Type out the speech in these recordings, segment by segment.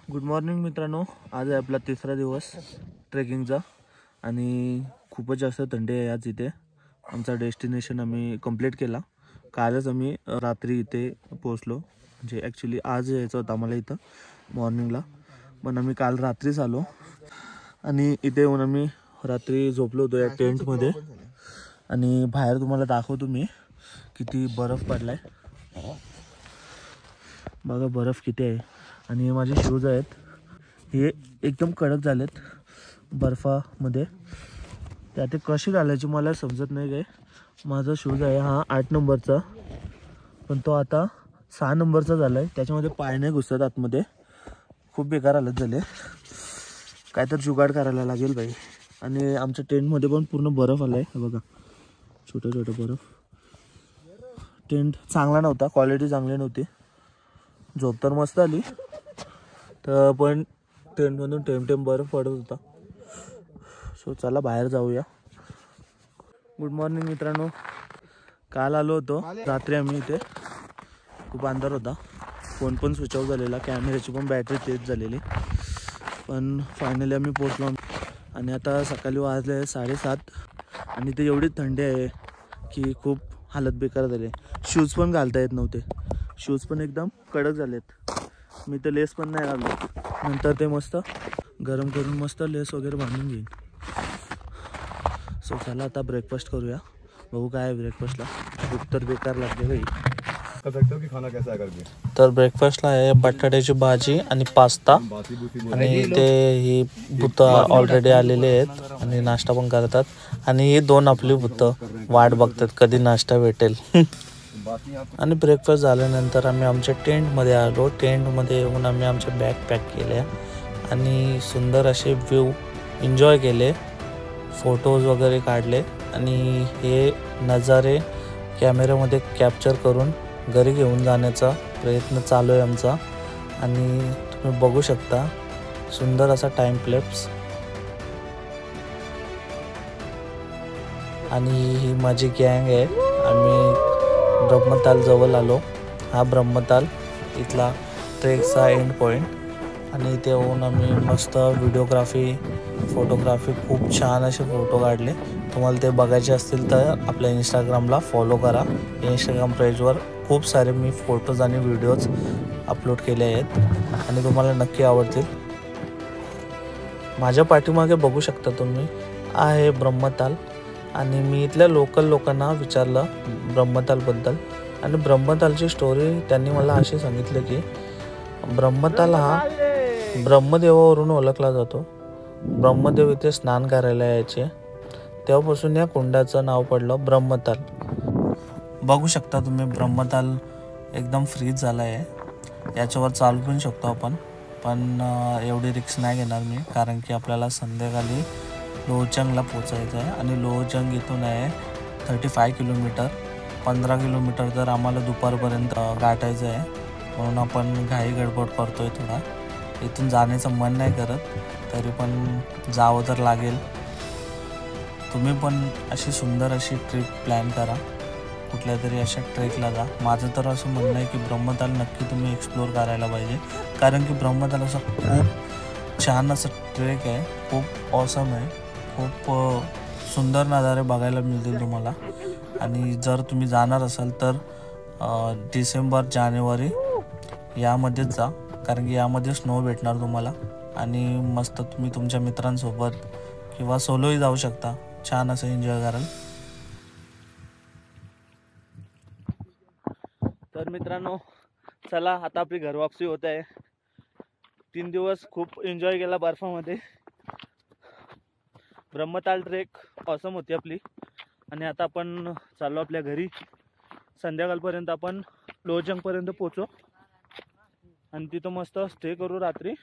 Good morning मित्रांनो, आज आहे आपला तिसरा दिवस ट्रेकिंगचा आणि खूपच जास्त थंडी आहे आज इथे. आमचा डेस्टिनेशन आम्ही कंप्लीट केला. कालच आम्ही रात्री इथे पोहोचलो. म्हणजे ॲक्च्युली आज यायचं होतं आम्हाला इथं मॉर्निंगला, पण आम्ही काल रात्रीच आलो आणि इथे येऊन आम्ही रात्री झोपलो होतो या टेंटमध्ये. आणि बाहेर तुम्हाला दाखवतो मी किती बर्फ पडला आहे. बघा बर्फ किती आहे. आणि हे माझे शूज आहेत, हे एकदम कडक झालेत बर्फामध्ये. ते आता कशी घालायची मला समजत नाही काय. माझा शूज आहे हा 8 नंबरचा, पण तो आता 6 नंबरचा झाला आहे. त्याच्यामध्ये पाय नाही घुसत आतमध्ये. खूप बेकार हालत झाले. काय तर जुगाड करायला लागेल बाई. आणि आमच्या टेंटमध्ये पण पूर्ण बर्फ आला आहे. बघा छोटं छोटं बर्फ. टेंट चांगला नव्हता, क्वालिटी चांगली नव्हती. झोप तर मस्त आली, तर पण टेंटमधून टेम बर्फ पडत होता. सो चला बाहेर जाऊया. गुड मॉर्निंग मित्रांनो, काल आलो होतो रात्री आम्ही इथे. खूप अंधार होता, फोन पण स्विच ऑफ झालेला, कॅमेऱ्याची पण बॅटरी तेज झालेली. पण फायनली आम्ही पोहोचलो. आणि आता सकाळी वाजले 7:30 आणि ते एवढी थंडी आहे की खूप हालत बेकार झाली. शूज पण घालता येत नव्हते. शूज पण एकदम कडक झालेत. मी तर लेस पण नाही घाललो. नंतर ते मस्त गरम करून मस्त लेस वगैरे बांधून घेईन. सो चला आता ब्रेकफास्ट करूया. बघू काय आहे ब्रेकफास्टला. भूक तर बेकार लागली भाई. तर ब्रेकफास्टला आहे बटाट्याची भाजी आणि पास्ता. आणि ते ही भूतं ऑलरेडी आलेले आहेत आणि नाश्ता पण करतात. आणि ही दोन आपली भूतं वाट बघतात कधी नाश्ता भेटेल. आणि ब्रेकफास्ट झाल्यानंतर आम्ही आमच्या टेंटमध्ये आलो. टेंटमध्ये येऊन आम्ही आमचे बॅग पॅक केले आणि सुंदर असे व्ह्यू एन्जॉय केले. फोटोज वगैरे काढले आणि हे नजारे कॅमेऱ्यामध्ये कॅप्चर करून घरी घेऊन जाण्याचा प्रयत्न चालू आहे आमचा. आणि तुम्ही बघू शकता सुंदर असा टाइम क्लिप्स. आणि ही माझी गँग आहे. आम्ही ब्रह्मताल जवळ आलो. हा ब्रह्मताल इथला ट्रेकचा एंड पॉईंट. आणि इथे येऊन आम्ही मस्त व्हिडिओग्राफी फोटोग्राफी खूप छान असे फोटो काढले. तुम्हाला ते बघायचे असतील तर आपल्या इंस्टाग्रामला फॉलो करा. इंस्टाग्राम पेजवर खूप सारे मी फोटोज आणि व्हिडिओज अपलोड केले आहेत आणि तुम्हाला नक्की आवडतील. माझ्या पाठीमागे बघू शकता तुम्ही आहे ब्रह्मताल. आणि मी इथल्या लोकल लोकांना विचारलं ब्रह्मतालबद्दल. आणि ब्रह्मतालची स्टोरी त्यांनी मला अशी सांगितलं की ब्रह्मताल हा ब्रह्मदेवावरून ओळखला जातो. ब्रह्मदेव इथे स्नान करायला यायचे, तेव्हापासून या कुंडाचं नाव पडलं ब्रह्मताल. बघू शकता तुम्ही ब्रह्मताल एकदम फ्रीज झाला आहे. याच्यावर चालू पण शकतो आपण, पण एवढी रिक्स नाही घेणार मी, कारण की आपल्याला संध्याकाळी लोहजंगला पोचायचं आहे. आणि लोहजंग इथून आहे 35 किलोमीटर. 15 किलोमीटर तर आम्हाला दुपारपर्यंत गाठायचं आहे. म्हणून आपण घाई गडबड करतो आहे थोडा. इथून जाण्याचं मन नाही करत, तरी पण जावं तर लागेल. तुम्ही पण अशी सुंदर अशी ट्रिप प्लॅन करा, कुठल्या तरी अशा ट्रेकला जा. माझं तर असं म्हणणं आहे की ब्रह्मताल नक्की तुम्ही एक्सप्लोअर करायला पाहिजे, कारण की ब्रह्मताल असं खूप छान असं ट्रेक आहे. खूप ऑसम आहे. खूप सुंदर नजारे बघायला मिळतील तुम्हाला. आणि जर तुम्ही जाणार असाल तर डिसेंबर जानेवारी यामध्येच जा, कारण की यामध्ये स्नो भेटणार तुम्हाला. आणि मस्त तुम्ही तुमच्या मित्रांसोबत किंवा सोलोही जाऊ शकता. छान असं एन्जॉय कराल. तर मित्रांनो चला आता आपली घर वापसी होत आहे. 3 दिवस खूप एन्जॉय केला बर्फामध्ये. ब्रह्मताल ट्रेक ऑसम होती आपली. आणि आता आपण चाललो आपल्या घरी. संध्याकाळपर्यंत आपण लोहजंगपर्यंत पोचू आणि तिथं मस्त स्टे करू, रात्री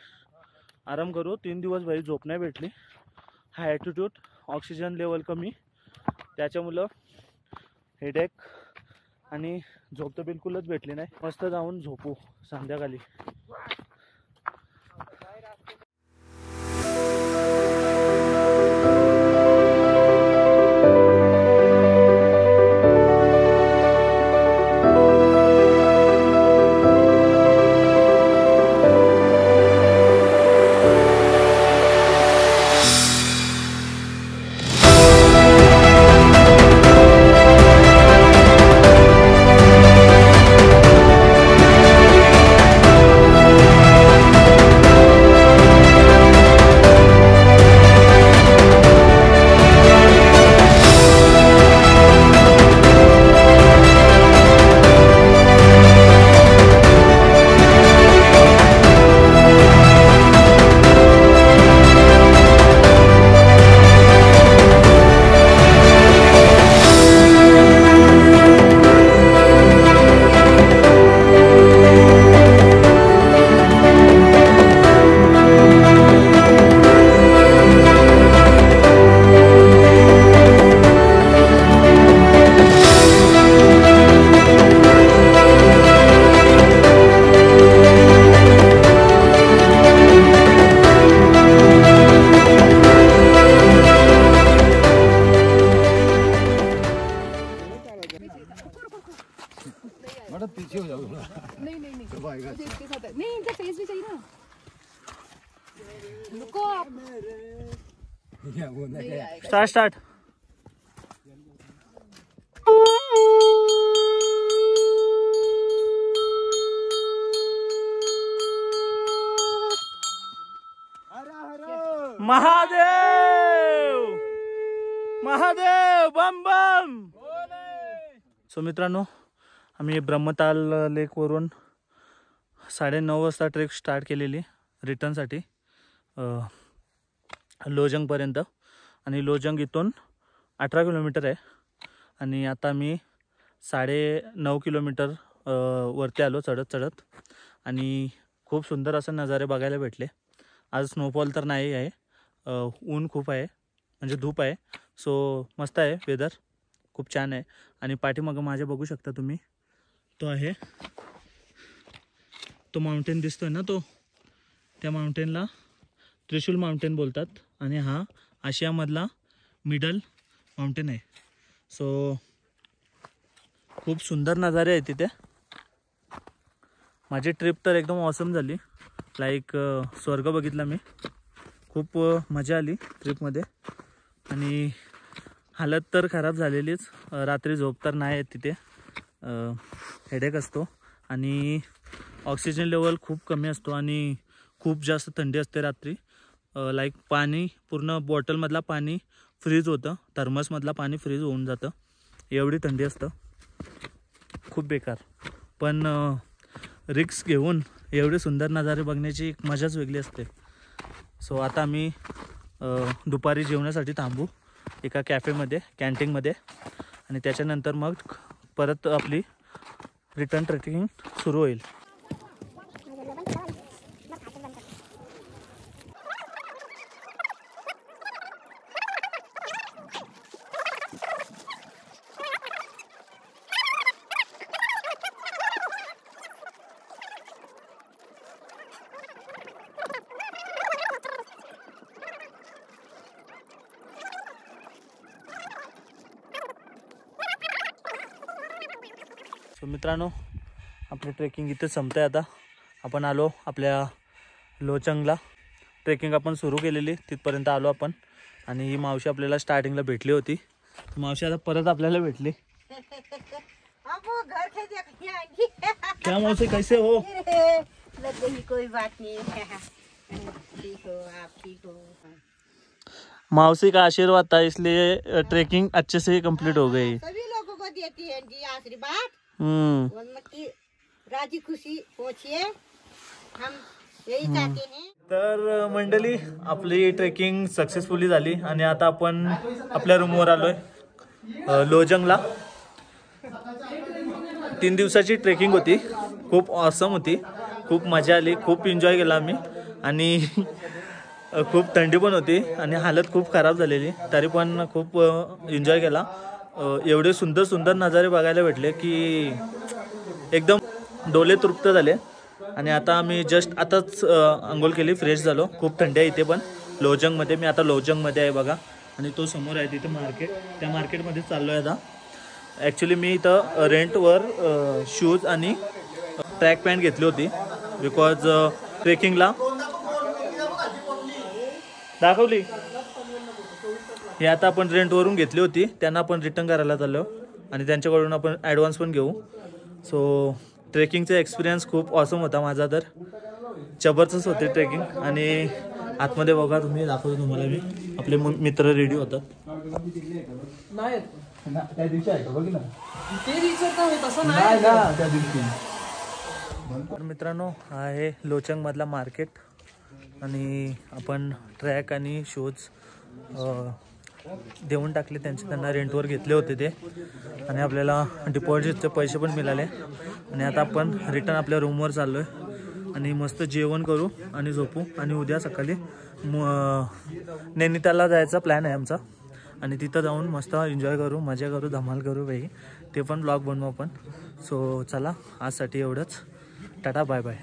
आराम करू. 3 दिवस भाई झोप नाही भेटली. हाय ॲटिट्यूड, ऑक्सिजन लेवल कमी, त्याच्यामुळं हेडेक आणि झोप तर बिलकुलच भेटली नाही. मस्त जाऊन झोपू संध्याकाळी. नहीं इनका फेस भी चाहिए ना। रुको आप। स्टार्ट महादेव महादेव बम बम। सो मित्रांनो, आम्ही ब्रह्मताल लेकवरून 9:30 वाजता ट्रेक स्टार्ट केलेली रिटर्नसाठी लोजंगपर्यंत, आणि लोजंग इथून 18 किलोमीटर आहे, आणि आता मी 9.5 किलोमीटर वरती आलो चढत, आणि खूप सुंदर असं नजारे बघायला भेटले. आज स्नोफॉल तर नाही आहे, ऊन खूप आहे, म्हणजे धूप आहे. सो मस्त आहे, वेदर खूप छान आहे. आणि पाठीमागं माझ्या बघू शकता तुम्ही, तो आहे तो माउंटेन दिसतोय ना, त्या माउंटेनला त्रिशूल माउंटेन बोलतात, आणि हा आशियामधला मिडल माउंटेन आहे. सो खूप सुंदर नजारे आहेत तिथे. माझी ट्रिप तर एकदम ऑसम झाली, लाईक स्वर्ग बघितला मी. खूप मजा आली ट्रिपमध्ये, आणि हालत तर खराब झालेलीच. रात्री झोप तर नाही येत तिथे, हेडेक असतो, आणि ऑक्सिजन लेवल खूप कमी असतो, आणि खूप जास्त थंडी असते रात्री. लाईक पाणी पूर्ण बॉटलमधला पाणी फ्रीज होतं, थर्मसमधला पाणी फ्रीज होऊन जातं, एवढी थंडी असतं. खूप बेकार, पण रिक्स घेऊन एवढे सुंदर नजारे बघण्याची एक मजाच वेगळी असते. सो आता आम्ही दुपारी जेवण्यासाठी थांबू एका कॅफेमध्ये, कॅन्टीनमध्ये, आणि त्याच्यानंतर मग परत आपली रिटर्न ट्रेकिंग सुरू होईल. सो मित्रांनो, आपली ट्रेकिंग इथे संपते. आता आपण आलो आपल्या लोचंगला. ट्रेकिंग आपण सुरू केलेली, तिथपर्यंत आलो आपण, आणि ही मावशी आपल्याला स्टार्टिंगला भेटली होती. मावशी आता परत आपल्याला भेटली. क्या मावशी, कैसे हो? कोई बात नहीं, ठीक हो आप, ठीक हो. मावसी का आशीर्वाद था, इसलिए ट्रेकिंग अच्छे से कंप्लीट हो गई. सभी लोगों को देती है जी आशीर्वाद. की राजी खुशी पहुंचिए, हम यही चाहते हैं. तर मंडळी, आपली ट्रेकिंग सक्सेसफुली झाली, आणि आता आपण आपल्या रूमवर आलोय लोजंगला. 3 दिवसाची ट्रेकिंग होती, खूप ऑसम होती, खूप मजा आली, खूप एन्जॉय केला आम्ही, आणि खूप थंडी पण होती, आणि हालत खूप खराब झालेली, तरी पण खूप एन्जॉय केला. एवढे सुंदर सुंदर नजारे बघायला भेटले की एकदम डोले तृप्त झाले. आणि आता आम्ही जस्ट आताच अंघोळ केली, फ्रेश झालो. खूप थंडी आहे इथे पण लोजंगमध्ये. मी आता लोजंगमध्ये आहे बघा, आणि तो समोर आहे तिथे मार्केट, त्या मार्केटमध्ये चाललो आहे आता. ॲक्च्युली मी इथं रेंटवर शूज आणि ट्रॅक पॅन्ट घेतली होती, बिकॉज ट्रेकिंगला दाखवली. हे आता आपण रेंटवरून घेतली होती, त्यांना आपण रिटर्न करायला चाललो, आणि त्यांच्याकडून आपण ॲडव्हान्स पण घेऊ. सो ट्रेकिंगचा एक्सपिरियन्स खूप ऑसम होता माझा, तर जबरदस्त होते ट्रेकिंग. आणि आतमध्ये बघा तुम्ही, दाखवतो तुम्हाला मी, आपले मित्र रेडी होतात. त्या दिवशी आहे बघ ना, त्या दिवशी. तर मित्रांनो, हा आहे लोचंगमधला मार्केट, आणि आपण ट्रॅक आणि शूज देऊन टाकले त्यांना रेंटवर घेतले होते ते, आणि आपल्याला डिपॉझिटचे पैसे पण मिळाले. आणि आता आपण रिटर्न आपल्या रूमवर चाललो आहे, आणि मस्त जेवण करू आणि झोपू, आणि उद्या सकाळी नैनितालला जायचा प्लॅन आहे आमचा, आणि तिथं जाऊन मस्त एन्जॉय करू, मजा करू, धमाल करू बाई. ते पण ब्लॉग बनवू आपण. सो चला, आजसाठी एवढंच. Tata, bye bye.